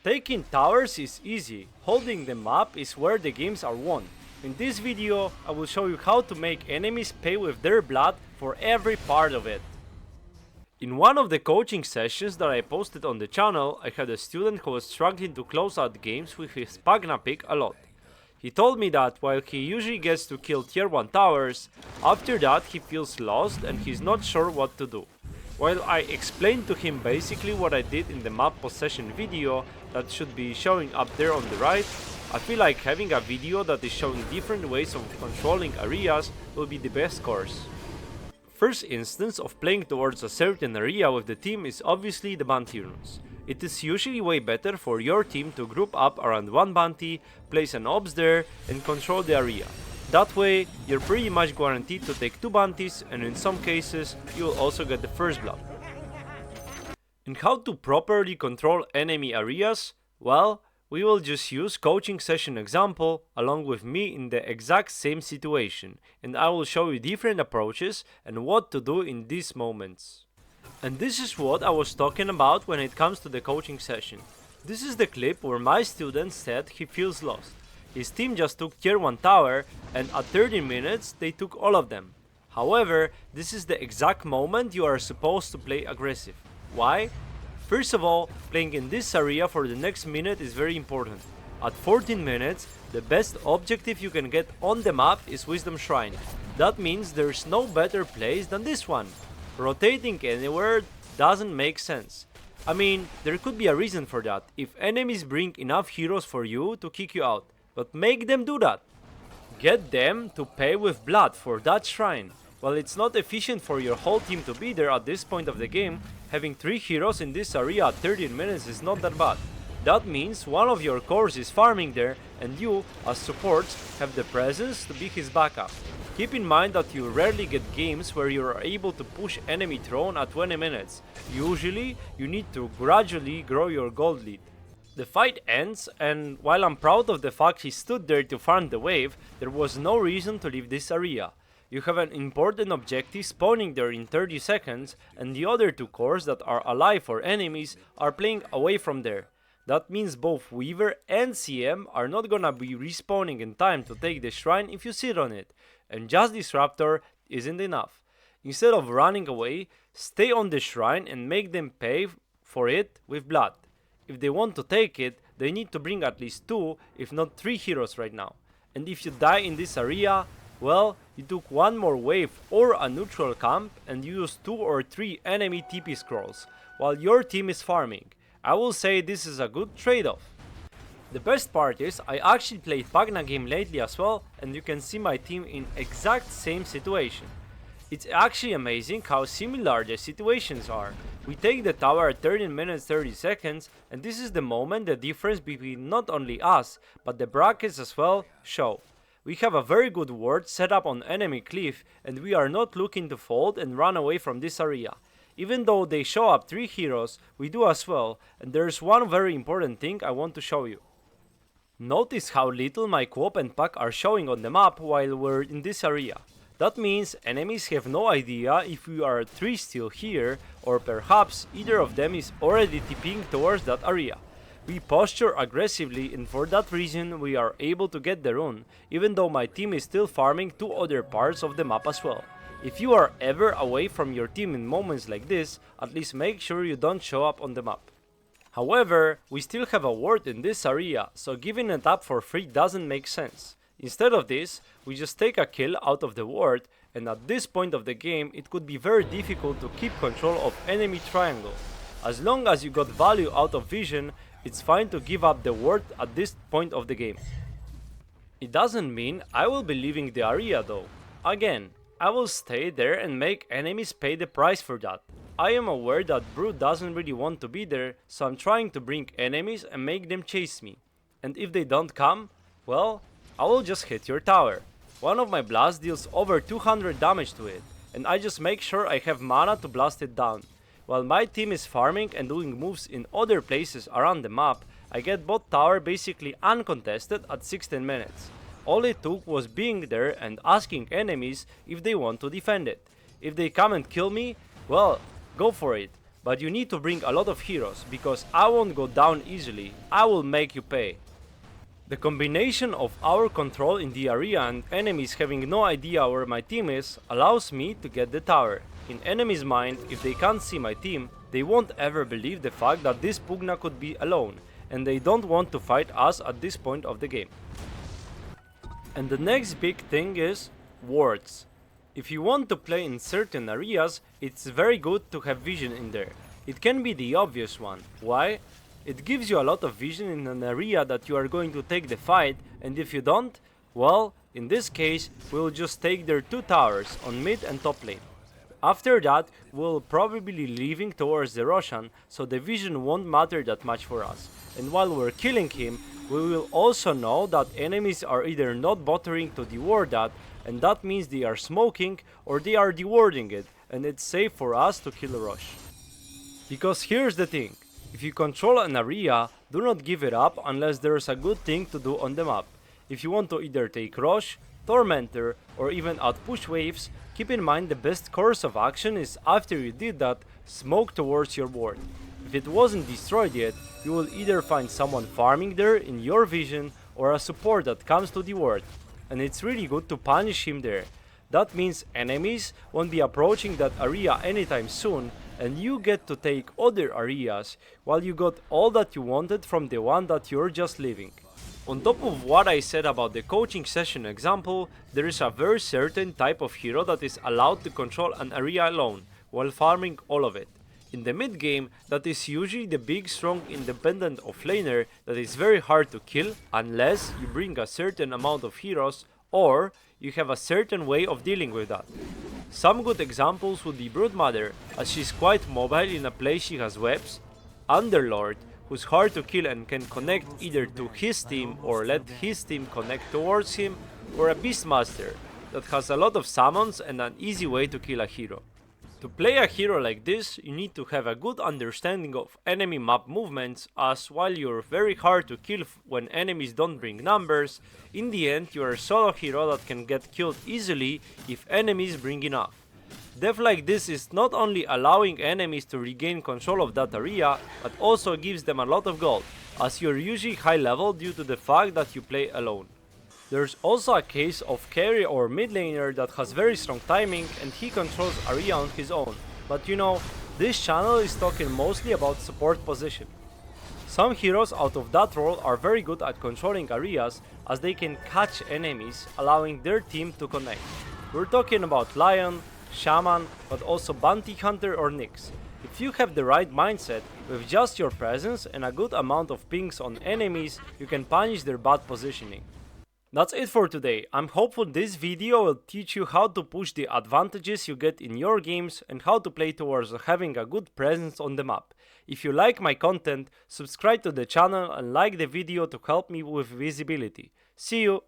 Taking towers is easy, holding them up is where the games are won. In this video, I will show you how to make enemies pay with their blood for every part of it. In one of the coaching sessions that I posted on the channel, I had a student who was struggling to close out games with his Pagna pick a lot. He told me that while he usually gets to kill tier 1 towers, after that he feels lost and he's not sure what to do. While I explained to him basically what I did in the map possession video that should be showing up there on the right, I feel like having a video that is showing different ways of controlling areas will be the best course. First instance of playing towards a certain area with the team is obviously the bounty runes. It is usually way better for your team to group up around one bounty, place an ops there and control the area. That way, you're pretty much guaranteed to take 2 bounties and in some cases, you'll also get the first blood. And how to properly control enemy areas? Well, we will just use coaching session example along with me in the exact same situation, and I will show you different approaches and what to do in these moments. And this is what I was talking about when it comes to the coaching session. This is the clip where my student said he feels lost. His team just took tier 1 tower and at 30 minutes they took all of them. However, this is the exact moment you are supposed to play aggressive. Why? First of all, playing in this area for the next minute is very important. At 14 minutes, the best objective you can get on the map is Wisdom Shrine. That means there's no better place than this one. Rotating anywhere doesn't make sense. I mean, there could be a reason for that, if enemies bring enough heroes for you to kick you out. But make them do that. Get them to pay with blood for that shrine. While it's not efficient for your whole team to be there at this point of the game, having 3 heroes in this area at 30 minutes is not that bad. That means one of your cores is farming there and you, as supports, have the presence to be his backup. Keep in mind that you rarely get games where you are able to push enemy throne at 20 minutes. Usually, you need to gradually grow your gold lead. The fight ends, and while I'm proud of the fact he stood there to farm the wave, there was no reason to leave this area. You have an important objective spawning there in 30 seconds, and the other 2 cores that are alive for enemies are playing away from there. That means both Weaver and CM are not gonna be respawning in time to take the shrine if you sit on it, and just Disruptor isn't enough. Instead of running away, stay on the shrine and make them pay for it with blood. If they want to take it, they need to bring at least 2, if not 3 heroes right now. And if you die in this area, well, you took one more wave or a neutral camp and you use 2 or 3 enemy TP scrolls, while your team is farming. I will say this is a good trade-off. The best part is, I actually played Pagna game lately as well, and you can see my team in exact same situation. It's actually amazing how similar the situations are. We take the tower at 13 minutes 30 seconds, and this is the moment the difference between not only us, but the brackets as well show. We have a very good ward set up on enemy cliff, and we are not looking to fold and run away from this area. Even though they show up 3 heroes, we do as well, and there's one very important thing I want to show you. Notice how little my co-op and pack are showing on the map while we're in this area. That means enemies have no idea if we are 3 still here, or perhaps either of them is already TPing towards that area. We posture aggressively, and for that reason we are able to get the rune, even though my team is still farming 2 other parts of the map as well. If you are ever away from your team in moments like this, at least make sure you don't show up on the map. However, we still have a ward in this area, so giving it up for free doesn't make sense. Instead of this, we just take a kill out of the ward, and at this point of the game it could be very difficult to keep control of enemy triangle. As long as you got value out of vision, it's fine to give up the ward at this point of the game. It doesn't mean I will be leaving the area though. Again, I will stay there and make enemies pay the price for that. I am aware that Brute doesn't really want to be there, so I'm trying to bring enemies and make them chase me. And if they don't come, well, I will just hit your tower. One of my blasts deals over 200 damage to it, and I just make sure I have mana to blast it down. While my team is farming and doing moves in other places around the map, I get bot tower basically uncontested at 16 minutes. All it took was being there and asking enemies if they want to defend it. If they come and kill me, well, go for it. but you need to bring a lot of heroes, because I won't go down easily, I will make you pay. The combination of our control in the area and enemies having no idea where my team is allows me to get the tower. In enemies' mind, if they can't see my team, they won't ever believe the fact that this Pugna could be alone, and they don't want to fight us at this point of the game. And the next big thing is wards. If you want to play in certain areas, it's very good to have vision in there. It can be the obvious one. Why? It gives you a lot of vision in an area that you are going to take the fight, and if you don't, well, in this case, we'll just take their 2 towers on mid and top lane. After that, we'll probably be leaving towards the Roshan, so the vision won't matter that much for us. And while we're killing him, we will also know that enemies are either not bothering to deward that, and that means they are smoking, or they are dewarding it, and it's safe for us to kill Rosh. Because here's the thing, if you control an area, do not give it up unless there's a good thing to do on the map. If you want to either take Rosh, Tormentor, or even outpush waves, keep in mind the best course of action is after you did that, smoke towards your ward. If it wasn't destroyed yet, you will either find someone farming there in your vision or a support that comes to the ward. And it's really good to punish him there. That means enemies won't be approaching that area anytime soon, and you get to take other areas while you got all that you wanted from the one that you're just leaving. On top of what I said about the coaching session example, there is a very certain type of hero that is allowed to control an area alone, while farming all of it. In the mid game, that is usually the big strong independent offlaner that is very hard to kill unless you bring a certain amount of heroes or you have a certain way of dealing with that. Some good examples would be Broodmother, as she's quite mobile in a place she has webs, Underlord, who's hard to kill and can connect either to his team or let his team connect towards him, or a Beastmaster that has a lot of summons and an easy way to kill a hero. To play a hero like this, you need to have a good understanding of enemy map movements, as while you're very hard to kill when enemies don't bring numbers, in the end you're a solo hero that can get killed easily if enemies bring enough. Death like this is not only allowing enemies to regain control of that area, but also gives them a lot of gold, as you're usually high level due to the fact that you play alone. There's also a case of carry or mid laner that has very strong timing and he controls area on his own, but you know, this channel is talking mostly about support position. Some heroes out of that role are very good at controlling areas, as they can catch enemies, allowing their team to connect. We're talking about Lion, Shaman, but also Bounty Hunter or Nyx. If you have the right mindset, with just your presence and a good amount of pings on enemies, you can punish their bad positioning. That's it for today. I'm hopeful this video will teach you how to push the advantages you get in your games and how to play towards having a good presence on the map. If you like my content, subscribe to the channel and like the video to help me with visibility. See you!